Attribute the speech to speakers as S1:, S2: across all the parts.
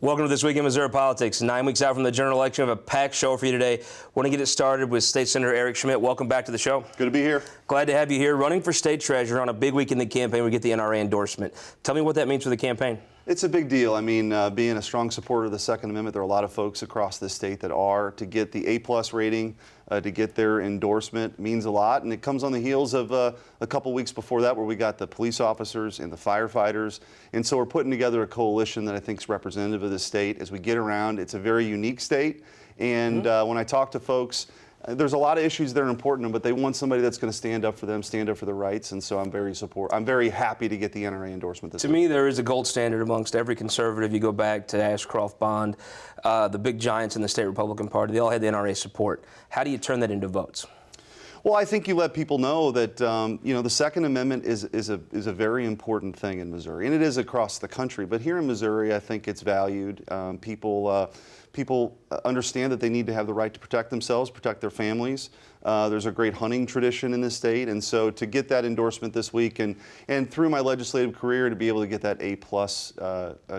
S1: Welcome to This Week in Missouri Politics. 9 weeks out from the general election, we have a packed show for you today. Want to get it started with State Senator Eric Schmitt. Welcome back to the show.
S2: Good to be here.
S1: Glad to have you here. Running for state treasurer on a big week in the campaign, we get the NRA endorsement. Tell me what that means for the campaign.
S2: It's a big deal. I mean, being a strong supporter of the Second Amendment, there are a lot of folks across the state that are. To get the A+ rating, to get their endorsement means a lot. And it comes on the heels of a couple weeks before that where we got the police officers and the firefighters. And so we're putting together a coalition that I think is representative of the state as we get around. It's a very unique state. And when I talk to folks, there's a lot of issues that are important to them, but they want somebody that's going to stand up for them, stand up for their rights, and so I'm very happy to get the NRA endorsement this week.
S1: To me, there is a gold standard amongst every conservative. You go back to Ashcroft Bond, the big giants in the state Republican Party, they all had the NRA support. How do you turn that into votes?
S2: Well, I think you let people know that the Second Amendment is a very important thing in Missouri, and it is across the country. But here in Missouri, I think it's valued. People understand that they need to have the right to protect themselves, protect their families. There's a great hunting tradition in this state, and so to get that endorsement this week and through my legislative career to be able to get that A+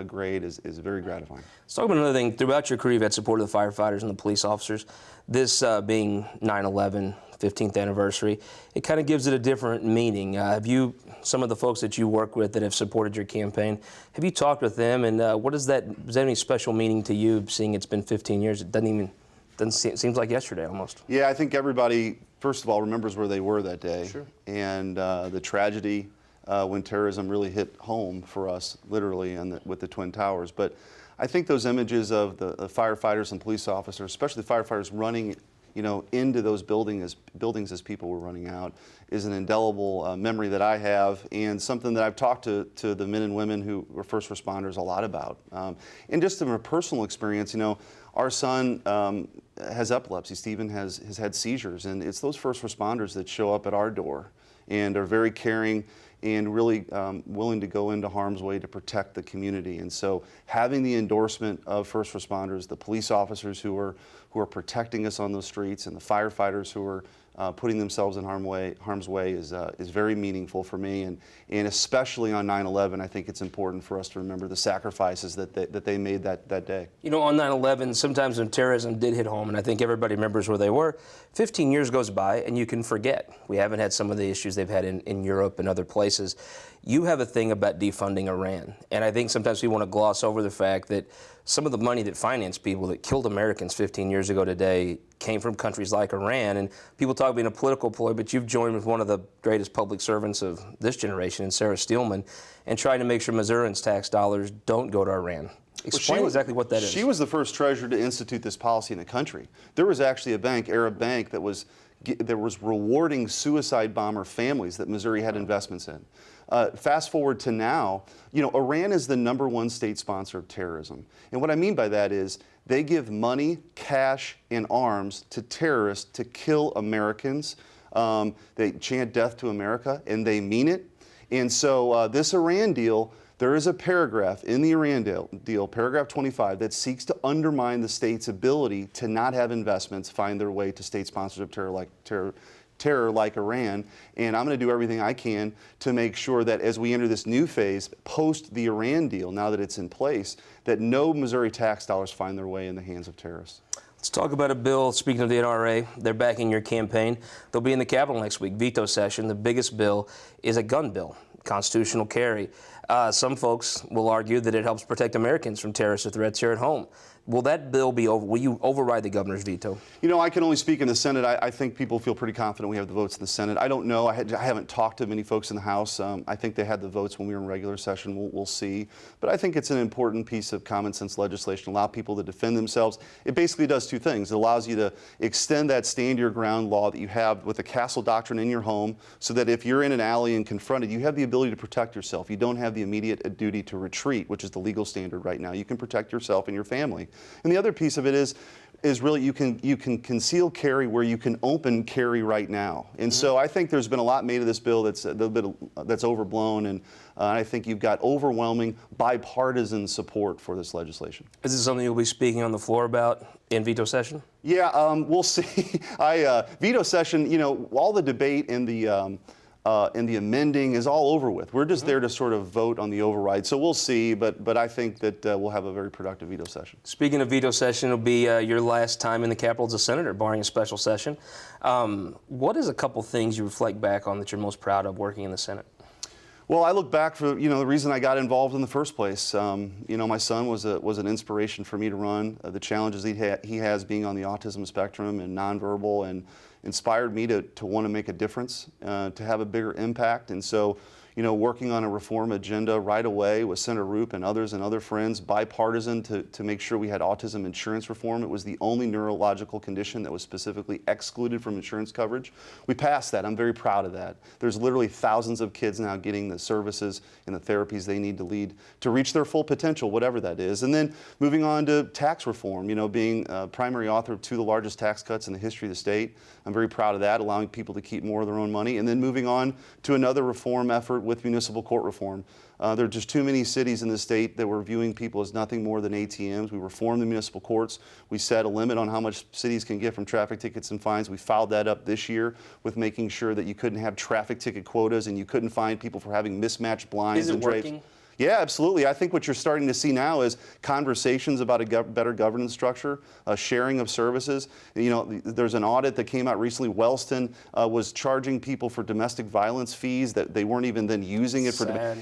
S2: grade is very gratifying.
S1: Let's talk about another thing. Throughout your career, you've had support of the firefighters and the police officers. This being 9/11, 15th anniversary, it kind of gives it a different meaning. Have you, some of the folks that you work with that have supported your campaign, have you talked with them, and does that have any special meaning to you, seeing it's been 15 years? It seems like yesterday almost.
S2: Yeah, I think everybody, first of all, remembers where they were that day.
S1: Sure.
S2: And the tragedy when terrorism really hit home for us, literally, with the Twin Towers. But I think those images of the firefighters and police officers, especially the firefighters running into those buildings as people were running out, is an indelible memory that I have, and something that I've talked to the men and women who were first responders a lot about. And just from a personal experience, our son has epilepsy. Stephen has had seizures, and it's those first responders that show up at our door and are very caring and really willing to go into harm's way to protect the community. And so having the endorsement of first responders, the police officers who are protecting us on those streets, and the firefighters who are putting themselves in harm's way is very meaningful for me. And especially on 9/11, I think it's important for us to remember the sacrifices that they made that day.
S1: On 9/11, sometimes when terrorism did hit home, and I think everybody remembers where they were, 15 years goes by and you can forget. We haven't had some of the issues they've had in Europe and other places. You have a thing about defunding Iran, and I think sometimes we want to gloss over the fact that some of the money that financed people that killed Americans 15 years ago today came from countries like Iran. And people talk about being a political ploy, but you've joined with one of the greatest public servants of this generation, Sarah Steelman, and trying to make sure Missourians' tax dollars don't go to Iran. Explain exactly what that is.
S2: She was the first treasurer to institute this policy in the country. There was actually a bank, Arab Bank, that was rewarding suicide bomber families that Missouri had investments in. Fast forward to now, Iran is the #1 state sponsor of terrorism. And what I mean by that is they give money, cash, and arms to terrorists to kill Americans. They chant death to America, and they mean it. And so this Iran deal, there is a paragraph in the Iran deal, paragraph 25, that seeks to undermine the state's ability to not have investments find their way to state sponsors of terror like Iran. And I'm going to do everything I can to make sure that as we enter this new phase post the Iran deal, now that it's in place, that no Missouri tax dollars find their way in the hands of terrorists.
S1: Let's talk about a bill. Speaking of the NRA, they're backing your campaign. They'll be in the Capitol next week, veto session. The biggest bill is a gun bill, constitutional carry. Some folks will argue that it helps protect Americans from terrorist threats here at home. Will that bill be over? Will you override the governor's veto?
S2: I can only speak in the Senate. I think people feel pretty confident we have the votes in the Senate. I don't know. I haven't talked to many folks in the House. I think they had the votes when we were in regular session. We'll see. But I think it's an important piece of common sense legislation, allow people to defend themselves. It basically does two things. It allows you to extend that stand your ground law that you have with the castle doctrine in your home, so that if you're in an alley and confronted, you have the ability to protect yourself. You don't have the immediate duty to retreat, which is the legal standard right now. You can protect yourself and your family. And the other piece of it is really you can conceal carry where you can open carry right now. And so I think there's been a lot made of this bill that's a little bit that's overblown, and I think you've got overwhelming bipartisan support for this legislation.
S1: Is this something you'll be speaking on the floor about in veto session?
S2: Yeah, we'll see. Veto session, all the debate and the and the amending is all over with. We're just there to sort of vote on the override. So we'll see, but I think that we'll have a very productive veto session.
S1: Speaking of veto session, it'll be your last time in the Capitol as a senator, barring a special session. What is a couple things you reflect back on that you're most proud of working in the Senate?
S2: Well, I look back for the reason I got involved in the first place. My son was an inspiration for me to run. The challenges he has being on the autism spectrum and nonverbal, and inspired me to want to make a difference, to have a bigger impact. And so, working on a reform agenda right away with Senator Roop and other friends, bipartisan, to make sure we had autism insurance reform. It was the only neurological condition that was specifically excluded from insurance coverage. We passed that. I'm very proud of that. There's literally thousands of kids now getting the services and the therapies they need to reach their full potential, whatever that is. And then moving on to tax reform, being a primary author of 2 of the largest tax cuts in the history of the state. I'm very proud of that, allowing people to keep more of their own money. And then moving on to another reform effort with municipal court reform. There are just too many cities in the state that were viewing people as nothing more than ATMs. We reformed the municipal courts. We set a limit on how much cities can get from traffic tickets and fines. We filed that up this year with making sure that you couldn't have traffic ticket quotas and you couldn't fine people for having mismatched blinds and drapes. Is it working? Yeah, absolutely. I think what you're starting to see now is conversations about a better governance structure, sharing of services. There's an audit that came out recently. Wellston was charging people for domestic violence fees that they weren't even then using it for.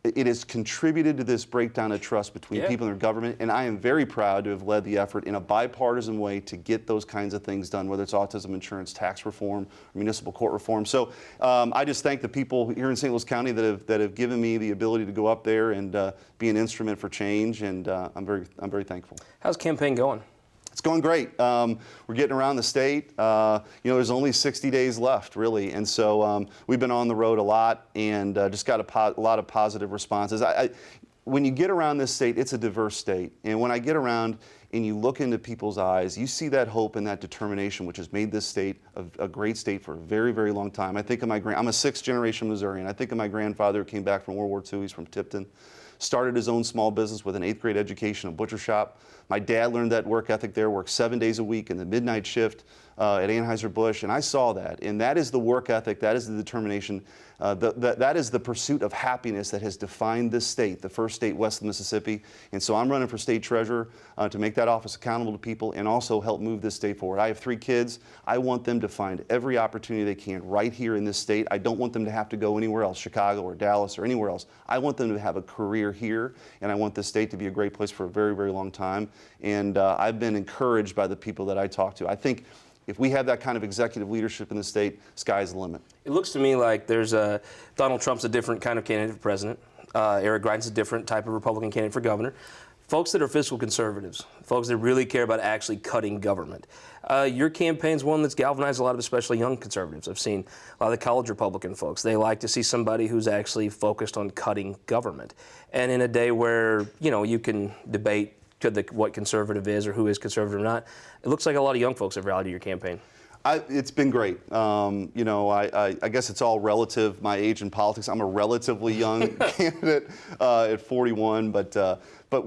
S2: It has contributed to this breakdown of trust between people and their government, and I am very proud to have led the effort in a bipartisan way to get those kinds of things done, whether it's autism insurance, tax reform, municipal court reform. So I just thank the people here in St. Louis County that have given me the ability to go up there and be an instrument for change, and I'm very thankful.
S1: How's campaign going?
S2: It's going great. We're getting around the state. There's only 60 days left, really, and so we've been on the road a lot and just got a lot of positive responses. When you get around this state, it's a diverse state, and when I get around and you look into people's eyes, you see that hope and that determination, which has made this state a great state for a very, very long time. I think of I'm a 6th-generation Missourian. I think of my grandfather who came back from World War II. He's from Tipton. Started his own small business with an 8th grade education, a butcher shop. My dad learned that work ethic there, worked 7 days a week in the midnight shift at Anheuser-Busch, and I saw that. And that is the work ethic, that is the determination, that is the pursuit of happiness that has defined this state, the first state west of Mississippi. And so I'm running for state treasurer to make that office accountable to people and also help move this state forward. I have 3 kids. I want them to find every opportunity they can right here in this state. I don't want them to have to go anywhere else, Chicago or Dallas or anywhere else. I want them to have a career here, and I want this state to be a great place for a very, very long time. And I've been encouraged by the people that I talk to. I think if we have that kind of executive leadership in the state, sky's the limit.
S1: It looks to me like Donald Trump's a different kind of candidate for president. Eric Greitens a different type of Republican candidate for governor. Folks that are fiscal conservatives, folks that really care about actually cutting government. Your campaign's one that's galvanized a lot of especially young conservatives. I've seen a lot of the college Republican folks. They like to see somebody who's actually focused on cutting government. And in a day where, you can debate what conservative is or who is conservative or not, it looks like a lot of young folks have rallied to your campaign.
S2: It's been great. I guess it's all relative, my age in politics. I'm a relatively young candidate at 41, but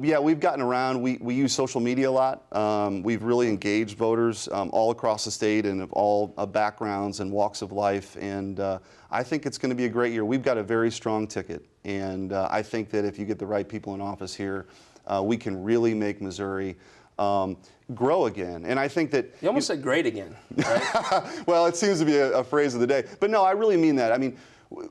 S2: yeah, we've gotten around. We use social media a lot. We've really engaged voters all across the state and of all backgrounds and walks of life, and I think it's going to be a great year. We've got a very strong ticket, and I think that if you get the right people in office here, we can really make Missouri grow again. And I think that...
S1: You almost said great again, right?
S2: Well, it seems to be a phrase of the day. But no, I really mean that. I mean,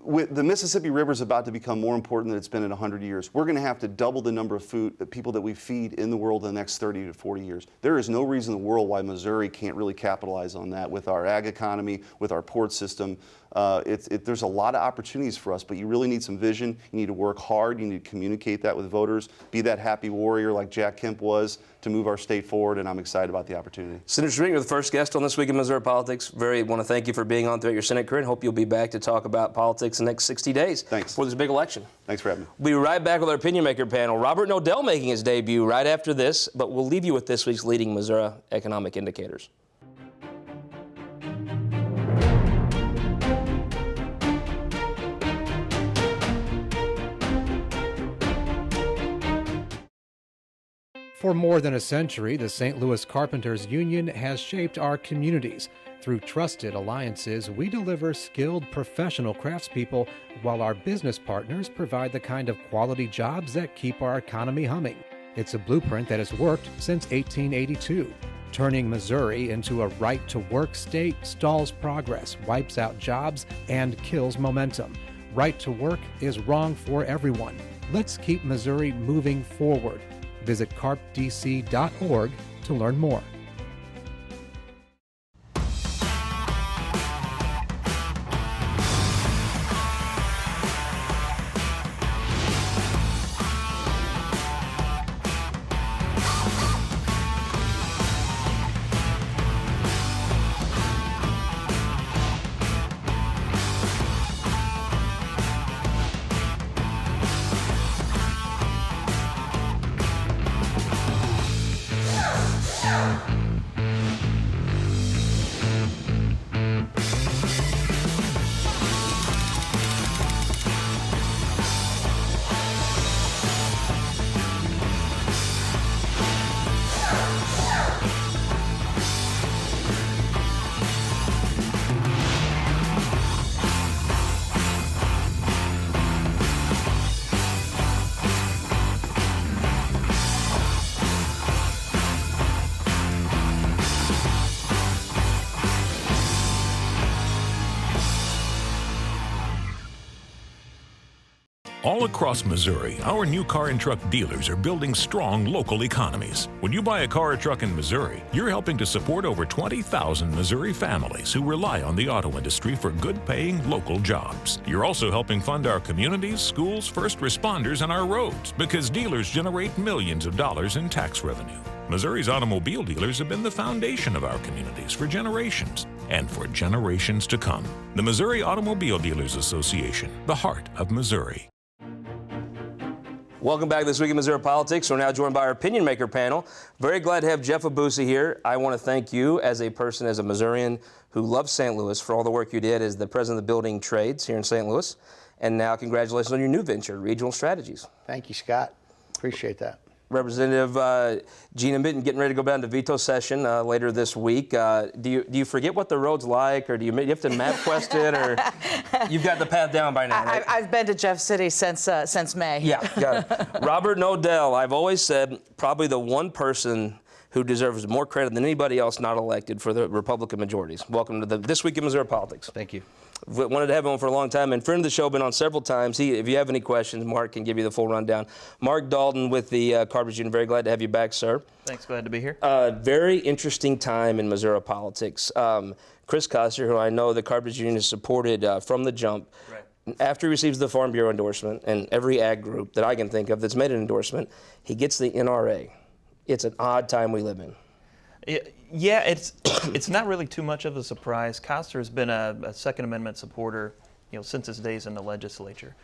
S2: the Mississippi River is about to become more important than it's been in 100 years. We're going to have to double the number of people that we feed in the world in the next 30 to 40 years. There is no reason in the world why Missouri can't really capitalize on that with our ag economy, with our port system. There's a lot of opportunities for us, but you really need some vision. You need to work hard. You need to communicate that with voters. Be that happy warrior like Jack Kemp was to move our state forward, and I'm excited about the opportunity. Senator
S1: Schmitt, you're the first guest on This Week in Missouri Politics. Want to thank you for being on throughout your Senate career, and hope you'll be back to talk about politics in the next 60 days.
S2: Thanks.
S1: For this big election.
S2: Thanks for having me.
S1: We'll be right back with our Opinion Maker panel. Robert Nodell making his debut right after this, but we'll leave you with this week's leading Missouri economic indicators.
S3: For more than a century, the St. Louis Carpenters Union has shaped our communities. Through trusted alliances, we deliver skilled professional craftspeople while our business partners provide the kind of quality jobs that keep our economy humming. It's a blueprint that has worked since 1882. Turning Missouri into a right-to-work state stalls progress, wipes out jobs, and kills momentum. Right to work is wrong for everyone. Let's keep Missouri moving forward. Visit carpdc.org to learn more.
S4: All across Missouri, our new car and truck dealers are building strong local economies. When you buy a car or truck in Missouri, you're helping to support over 20,000 Missouri families who rely on the auto industry for good-paying local jobs. You're also helping fund our communities, schools, first responders, and our roads because dealers generate millions of dollars in tax revenue. Missouri's automobile dealers have been the foundation of our communities for generations and for generations to come. The Missouri Automobile Dealers Association, the heart of Missouri.
S1: Welcome back to This Week in Missouri Politics. We're now joined by our opinion maker panel. Very glad to have Jeff Abusa here. I want to thank you as a person, as a Missourian who loves St. Louis, for all the work you did as the president of the Building Trades here in St. Louis. And now congratulations on your new venture, Regional Strategies.
S5: Thank you, Scott. Appreciate that.
S1: Representative Gina Minton getting ready to go down to veto session later this week. Do you forget what the road's like, or do you have to map quest it, or you've got the path down by now? Right?
S6: I've been to Jeff City since May.
S1: Yeah, got it. Robert Nodell, I've always said probably the one person who deserves more credit than anybody else not elected for the Republican majorities. Welcome to This Week in Missouri Politics.
S5: Thank you.
S1: Wanted to have him on for a long time, and friend of the show, been on several times. If you have any questions, Mark can give you the full rundown. Mark Dalton with the Carpenters Union, very glad to have you back, sir.
S7: Thanks, glad to be here.
S1: Very interesting time in Missouri politics. Chris Koster, who I know the Carpenters Union has supported from the jump, right. After he receives the Farm Bureau endorsement, and every ag group that I can think of that's made an endorsement, he gets the NRA. It's an odd time we live in.
S7: Yeah, it's not really too much of a surprise. Koster has been a Second Amendment supporter, since his days in the legislature.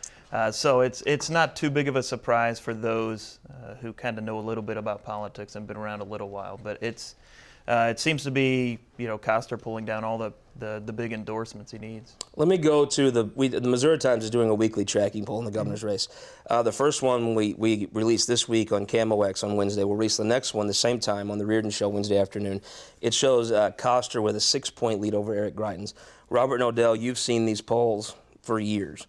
S7: So it's not too big of a surprise for those who kind of know a little bit about politics and been around a little while. But it seems to be Koster pulling down all the big endorsements he needs.
S1: Let me go to the Missouri Times is doing a weekly tracking poll in the governor's race. The first one we released this week on KMOX on Wednesday. We'll release the next one the same time on the Reardon Show Wednesday afternoon. It shows Koster with a 6-point lead over Eric Greitens. Robert Nodell, you've seen these polls for years.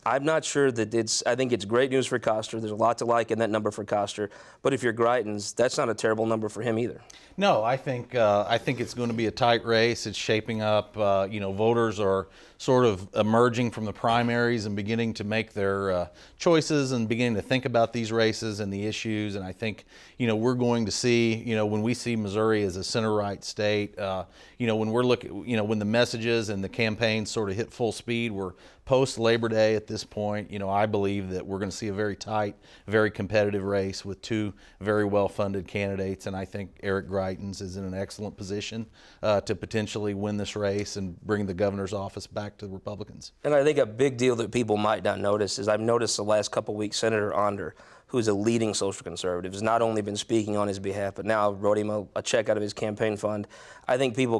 S1: I'm not sure that I think it's great news for Koster. There's a lot to like in that number for Koster. But if you're Greitens, that's not a terrible number for him either.
S8: No, I think it's going to be a tight race. It's shaping up. Voters are sort of emerging from the primaries and beginning to make their choices and beginning to think about these races and the issues. And I think, we're going to see, when we see Missouri as a center-right state, when we're looking, when the messages and the campaigns sort of hit full speed, we're post-Labor Day at this point. I believe that we're going to see a very tight, very competitive race with two very well-funded candidates. And I think Eric Greitens is in an excellent position to potentially win this race and bring the governor's office back to the Republicans.
S1: And I think a big deal that people might not notice is I've noticed the last couple weeks Senator Onder who's a leading social conservative, has not only been speaking on his behalf, but now wrote him a check out of his campaign fund. I think people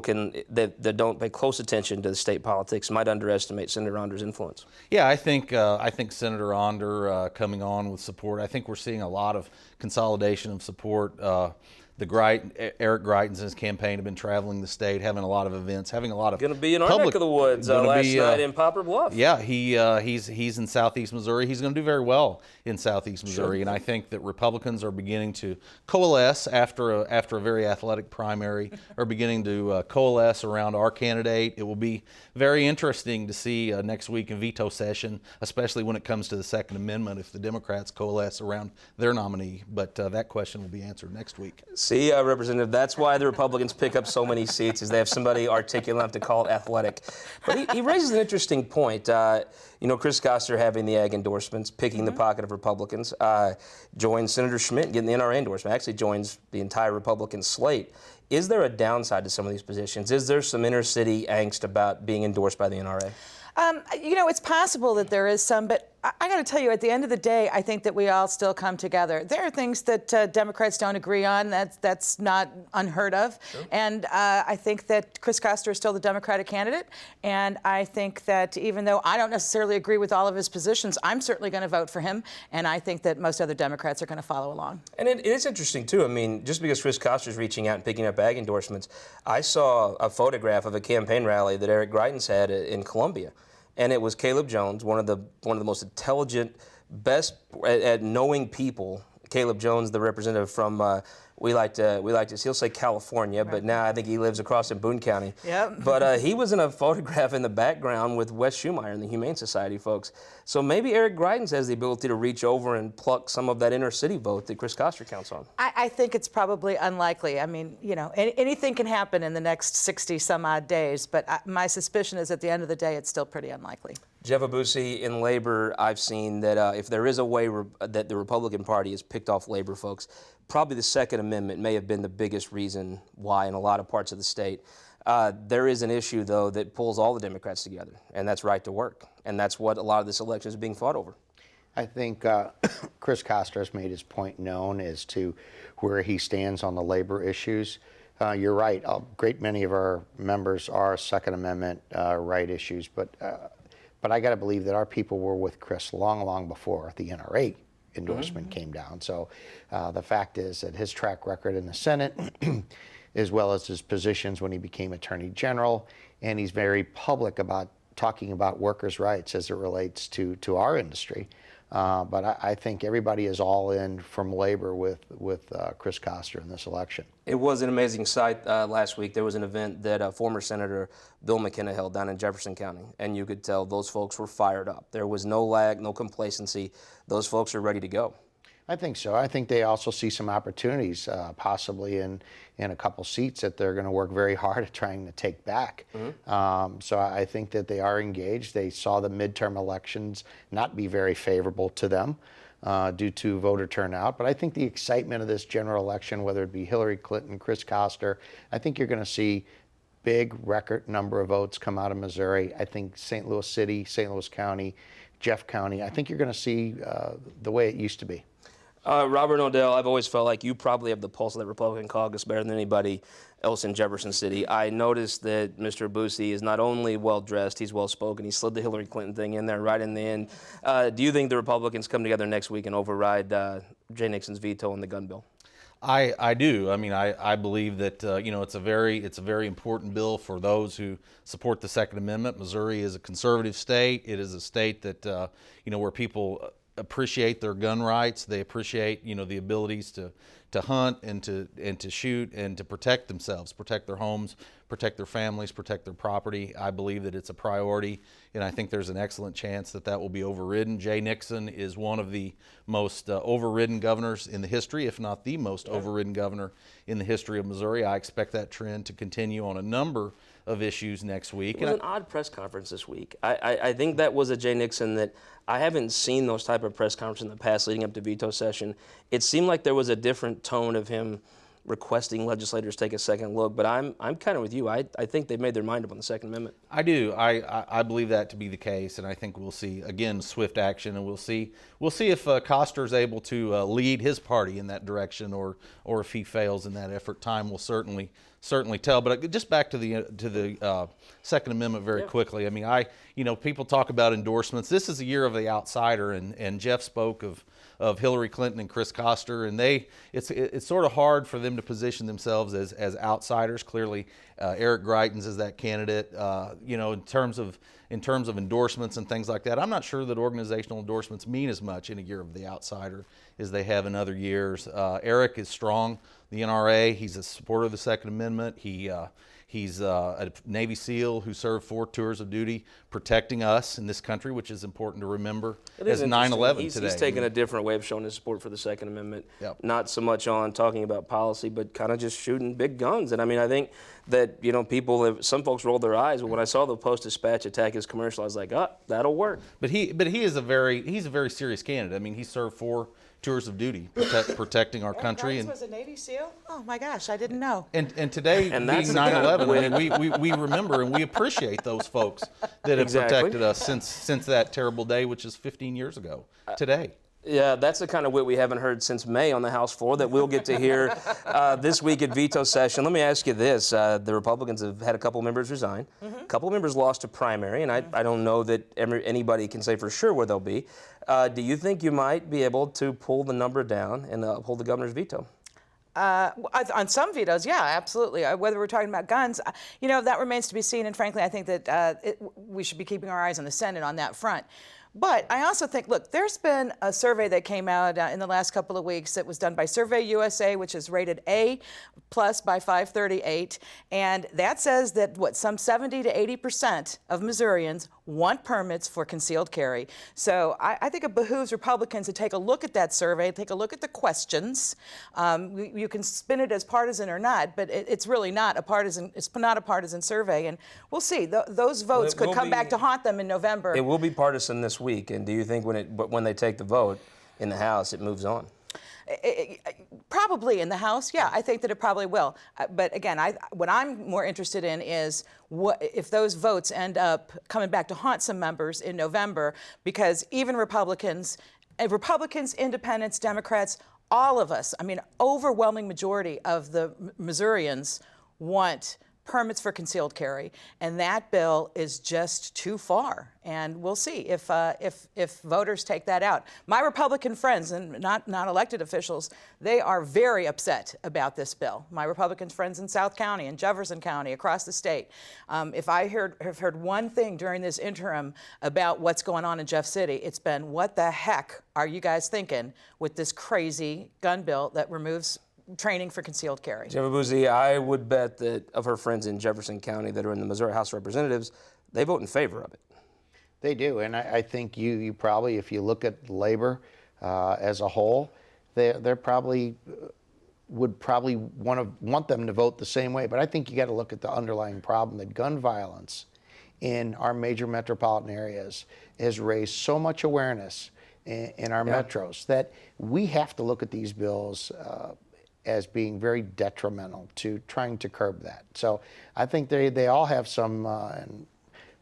S1: that don't pay close attention to the state politics might underestimate Senator Onder's influence.
S8: Yeah, I think Senator Onder coming on with support. I think we're seeing a lot of consolidation of support. Eric Greitens and his campaign have been traveling the state, having a lot of events, having a lot of
S1: Going to be in our neck of the woods last night in Poplar Bluff.
S8: Yeah, he's in Southeast Missouri. He's going to do very well in Southeast Missouri, and I think that Republicans are beginning to coalesce after a very athletic primary, are beginning to coalesce around our candidate. It will be very interesting to see next week in veto session, especially when it comes to the Second Amendment, if the Democrats coalesce around their nominee. But that question will be answered next week.
S1: See, Representative, that's why the Republicans pick up so many seats, is they have somebody articulate enough to call it athletic. But he raises an interesting point. Chris Koster having the ag endorsements, picking the pocket of Republicans, joins Senator Schmidt getting the NRA endorsement, actually joins the entire Republican slate. Is there a downside to some of these positions? Is there some inner city angst about being endorsed by the NRA?
S6: It's possible that there is some, but I got to tell you, at the end of the day, I think that we all still come together. There are things that Democrats don't agree on. That's not unheard of. Sure. And I think that Chris Koster is still the Democratic candidate. And I think that even though I don't necessarily agree with all of his positions, I'm certainly going to vote for him. And I think that most other Democrats are going to follow along. And
S1: it is interesting, too. I mean, just because Chris Koster is reaching out and picking up ag endorsements, I saw a photograph of a campaign rally that Eric Greitens had in Columbia. And it was Caleb Jones, one of the most intelligent, best at knowing people. Caleb Jones, the representative from we like to he'll say California, right. But now I think he lives across in Boone County.
S6: Yep.
S1: But he was in a photograph in the background with Wes Schumeyer and the Humane Society folks. So maybe Eric Greitens has the ability to reach over and pluck some of that inner city vote that Chris Koster counts on.
S6: I think it's probably unlikely. I mean, anything can happen in the next 60 some odd days, but my suspicion is at the end of the day, it's still pretty unlikely.
S1: Jeff Abusi, in labor, I've seen that if there is a way that the Republican Party has picked off labor folks, probably the Second Amendment may have been the biggest reason why in a lot of parts of the state. There is an issue, though, that pulls all the Democrats together, and that's right to work. And that's what a lot of this election is being fought over.
S5: I think Chris Koster has made his point known as to where he stands on the labor issues. You're right. A great many of our members are Second Amendment right issues, but I got to believe that our people were with Chris long before the NRA endorsement came down. So the fact is that his track record in the Senate, as well as his positions when he became Attorney General, and he's very public about talking about workers' rights as it relates to our industry. But I think everybody is all in from labor with Chris Koster in this election.
S1: It was an amazing sight last week. There was an event that former Senator Bill McKenna held down in Jefferson County, and you could tell those folks were fired up. There was no lag, no complacency. Those folks are ready to go.
S5: I think so. I think they also see some opportunities, possibly in a couple seats that they're going to work very hard at trying to take back. So I think that they are engaged. They saw the midterm elections not be very favorable to them due to voter turnout. But I think the excitement of this general election, whether it be Hillary Clinton, Chris Koster, I think you're going to see big record number of votes come out of Missouri. I think St. Louis City, St. Louis County, Jeff County, I think you're going to see the way it used to be.
S1: Robert Odell, I've always felt like you probably have the pulse of the Republican caucus better than anybody else in Jefferson City. I noticed that Mr. Abusi is not only well-dressed, he's well-spoken. He slid the Hillary Clinton thing in there right in the end. Do you think the Republicans come together next week and override Jay Nixon's veto on the gun bill?
S8: I do. I mean, I believe that it's a very important bill for those who support the Second Amendment. Missouri is a conservative state. It is a state that where people appreciate their gun rights. They appreciate the abilities to hunt and to shoot and to protect themselves, protect their homes, protect their families, protect their property. I believe that it's a priority, and I think there's an excellent chance that will be overridden. Jay Nixon is one of the most overridden governors in the history, if not the most overridden governor in the history of Missouri. I expect that trend to continue on a number of issues next week.
S1: It was an odd press conference this week. I think that was a Jay Nixon that I haven't seen those type of press conferences in the past leading up to veto session. It seemed like there was a different tone of him requesting legislators take a second look. But I'm kind of with you. I think they've made their mind up on the Second Amendment.
S8: I do. I believe that to be the case, and I think we'll see again swift action, and we'll see if Koster is able to lead his party in that direction, or if he fails in that effort. Time will certainly tell. But just back to the Second Amendment very quickly. I mean, people talk about endorsements. This is a year of the outsider, and Jeff spoke of Hillary Clinton and Chris Koster, and it's sort of hard for them to position themselves as outsiders. Clearly, Eric Greitens is that candidate. In terms of endorsements and things like that, I'm not sure that organizational endorsements mean as much in a year of the outsider as they have in other years. Eric is strong. The NRA, he's a supporter of the Second Amendment. He's a Navy SEAL who served 4 tours of duty protecting us in this country, which is important to remember as 9/11 today.
S1: He's taken a different way of showing his support for the Second Amendment.
S8: Yep.
S1: Not so much on talking about policy, but kind of just shooting big guns. And I mean, I think that, some folks rolled their eyes, but when I saw the Post-Dispatch attack his commercial, I was like, that'll work.
S8: But he's a very serious candidate. I mean, he served 4 tours of duty protecting our country.
S6: Eric Greitens was a Navy SEAL? Oh my gosh, I didn't know.
S8: And today,
S1: And
S8: being
S1: that's
S8: 9/11, I mean, we remember and we appreciate those folks that have
S1: Exactly.
S8: protected us since that terrible day, which is 15 years ago today.
S1: Yeah, that's the kind of wit we haven't heard since May on the House floor that we'll get to hear this week at veto session. Let me ask you this. The Republicans have had a couple members resign. A couple members lost a primary, and I don't know that anybody can say for sure where they'll be. Do you think you might be able to pull the number down and uphold the governor's veto?
S6: On some vetoes, yeah, absolutely. Whether we're talking about guns, that remains to be seen. And frankly, I think that we should be keeping our eyes on the Senate on that front. But I also think, look, there's been a survey that came out in the last couple of weeks that was done by Survey USA, which is rated A+ by 538, and that says that some 70 to 80% of Missourians want permits for concealed carry. So I think it behooves Republicans to take a look at that survey, take a look at the questions. You can spin it as partisan or not, but it's really not a partisan. It's not a partisan survey, and we'll see. Those votes could come back to haunt them in November.
S1: It will be partisan this week, and do you think when they take the vote in the House, it moves on?
S6: Probably in the House, yeah, I think that it probably will. But again, what I'm more interested in is what if those votes end up coming back to haunt some members in November, because even Republicans, Independents, Democrats, all of us, I mean, overwhelming majority of the Missourians want permits for concealed carry, and that bill is just too far. And we'll see if voters take that out. My Republican friends, and not elected officials, they are very upset about this bill. My Republican friends in South County and Jefferson County, across the state. If I have heard one thing during this interim about what's going on in Jeff City, it's been, what the heck are you guys thinking with this crazy gun bill that removes training for concealed carry?
S1: Jim Abuzi, I would bet that of her friends in Jefferson County that are in the Missouri House of Representatives, they vote in favor of it.
S5: They do, and I think you probably, if you look at labor as a whole, they're probably would probably want them to vote the same way. But I think you got to look at the underlying problem that gun violence in our major metropolitan areas has raised so much awareness in our metros that we have to look at these bills as being very detrimental to trying to curb that. So I think they all have some, and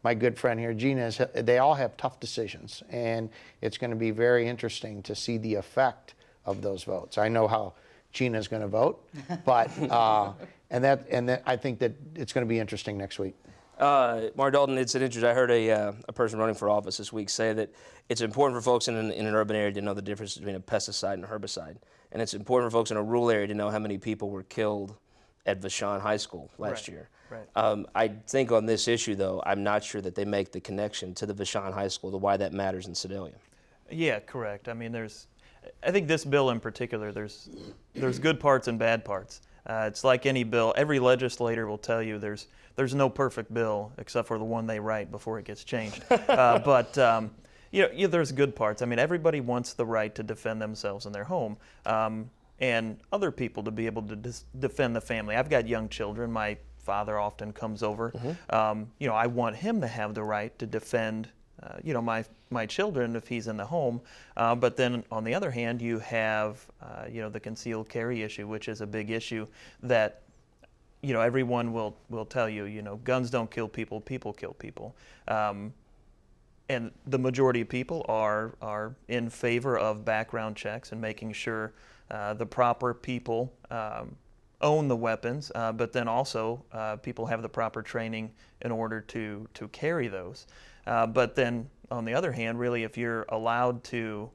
S5: my good friend here, Gina, they all have tough decisions, and it's going to be very interesting to see the effect of those votes. I know how Gina's going to vote, but and I think that it's going to be interesting next week.
S1: Mark Dalton, it's an interest. I heard a person running for office this week say that it's important for folks in an urban area to know the difference between a pesticide and a herbicide. And it's important for folks in a rural area to know how many people were killed at Vashon High School last year.
S7: Right.
S1: I think on this issue, though, I'm not sure that they make the connection to the Vashon High School to why that matters in Sedalia.
S7: Yeah, correct. I mean, I think this bill in particular, there's good parts and bad parts. It's like any bill. Every legislator will tell you there's no perfect bill except for the one they write before it gets changed. But there's good parts. I mean, everybody wants the right to defend themselves in their home, and other people to be able to defend the family. I've got young children. My father often comes over. I want him to have the right to defend my children if he's in the home. But then on the other hand, you have the concealed carry issue, which is a big issue that everyone will tell you, guns don't kill people, people kill people. And the majority of people are in favor of background checks and making sure the proper people own the weapons, but then also people have the proper training in order to carry those. But then on the other hand, really, if you're allowed to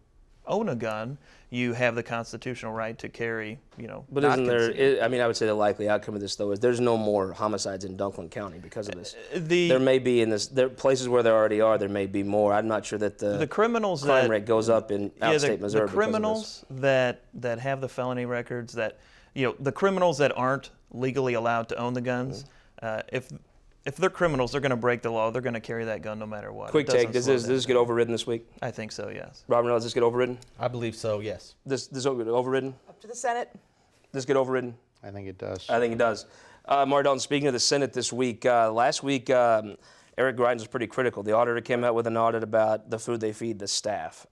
S7: own a gun, you have the constitutional right to carry,
S1: But
S7: not
S1: isn't
S7: concealed.
S1: there, I would say the likely outcome of this, though, is there's no more homicides in Dunklin County because of this.
S7: The-
S1: there may be there places where there already are, there may be more. I'm not sure that the
S7: criminals
S1: crime
S7: that
S1: rate goes up in outstate Missouri
S7: the
S1: because of this.
S7: criminals that have the felony records, that the criminals that aren't legally allowed to own the guns, if they're criminals, they're going to break the law. They're going to carry that gun no matter what.
S1: Quick
S7: It doesn't
S1: take, does
S7: slow
S1: this
S7: them
S1: get
S7: down.
S1: overridden this week?
S7: I think so, yes.
S1: Robert, does this get overridden?
S8: I believe so, yes.
S1: This will get overridden?
S6: Up to the Senate.
S1: This get overridden?
S5: I think it does.
S1: I think it does. Mardon, speaking of the Senate this week, last week Eric Greitens was pretty critical. The auditor came out with an audit about the food they feed the staff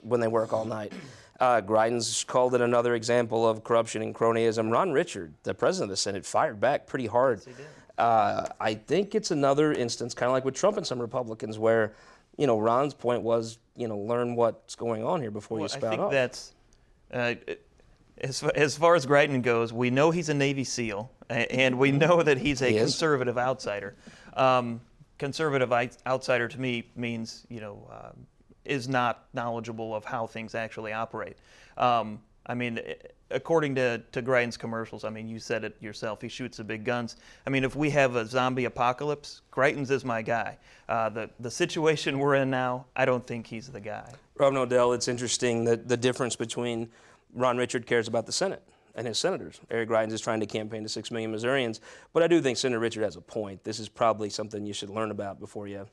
S1: when they work all night. Greitens called it another example of corruption and cronyism. Ron Richard, the president of the Senate, fired back pretty hard.
S7: Yes, he did.
S1: I think it's another instance, kind of like with Trump and some Republicans, where, Ron's point was, learn what's going on here before you
S7: Well,
S1: spout
S7: I think
S1: off.
S7: that's as far as Greitens goes. We know he's a Navy SEAL, and we know that he's a
S1: He is.
S7: conservative outsider. Conservative outsider to me means is not knowledgeable of how things actually operate. According to Greitens' commercials, you said it yourself, he shoots the big guns. If we have a zombie apocalypse, Greitens is my guy. The situation we're in now, I don't think he's the guy.
S1: Rob Nodell, it's interesting that the difference between Ron Richard cares about the Senate and his senators. Eric Greitens is trying to campaign to 6 million Missourians, but I do think Senator Richard has a point. This is probably something you should learn about before you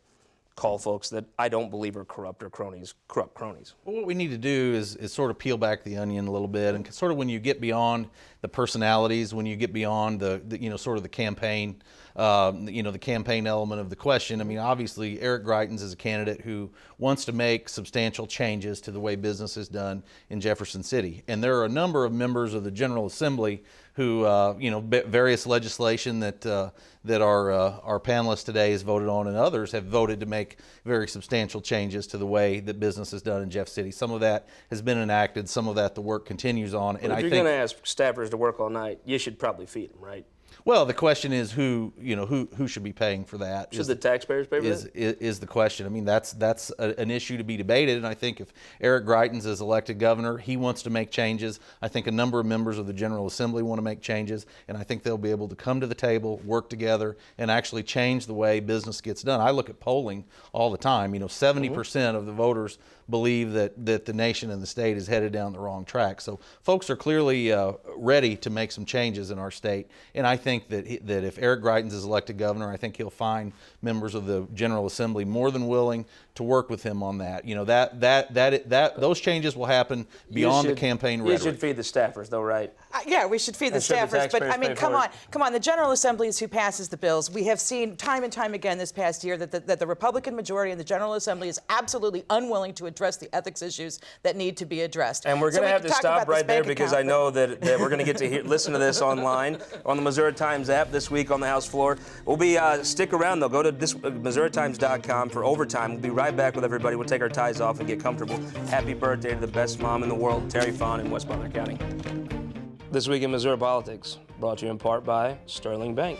S1: call folks that I don't believe are corrupt or corrupt cronies.
S8: Well, what we need to do is sort of peel back the onion a little bit, and sort of when you get beyond the personalities, when you get beyond the sort of the campaign, the campaign element of the question. Obviously Eric Greitens is a candidate who wants to make substantial changes to the way business is done in Jefferson City, and there are a number of members of the General Assembly who, various legislation that our panelists today has voted on, and others have voted to make very substantial changes to the way that business is done in Jeff City. Some of that has been enacted, some of that the work continues on, and
S1: If
S8: I
S1: you're
S8: think
S1: going to ask staffers to work all night, you should probably feed them, right?
S8: Well, the question is who should be paying for that?
S1: Should the taxpayers pay for that?
S8: Is the question. That's an issue to be debated, and I think if Eric Greitens is elected governor, he wants to make changes. I think a number of members of the General Assembly want to make changes, and I think they'll be able to come to the table, work together, and actually change the way business gets done. I look at polling all the time. 70% of the voters believe that the nation and the state is headed down the wrong track. So folks are clearly ready to make some changes in our state, and I think that if Eric Greitens is elected governor, I think he'll find members of the General Assembly more than willing to work with him on that. Those changes will happen beyond the campaign
S1: You
S8: rhetoric.
S1: should feed the staffers, though, right?
S6: Yeah, we should feed the
S1: And should the
S6: staffers, but
S1: taxpayers pay
S6: come
S1: for
S6: on,
S1: it?
S6: The General Assembly is who passes the bills. We have seen time and time again this past year that the Republican majority in the General Assembly is absolutely unwilling to address the ethics issues that need to be addressed.
S1: And we're
S6: So
S1: going to
S6: we
S1: have
S6: can
S1: to
S6: talk
S1: stop
S6: about this
S1: right there
S6: bank
S1: because
S6: account,
S1: I know that we're going to get to listen to this online on the Missouri Times app this week on the House floor. We'll be stick around though. Go to MissouriTimes.com for overtime. We'll be right back with everybody. We'll take our ties off and get comfortable. Happy birthday to the best mom in the world, Terry Fawn in West Butler County. This week in Missouri politics, brought to you in part by Sterling Bank.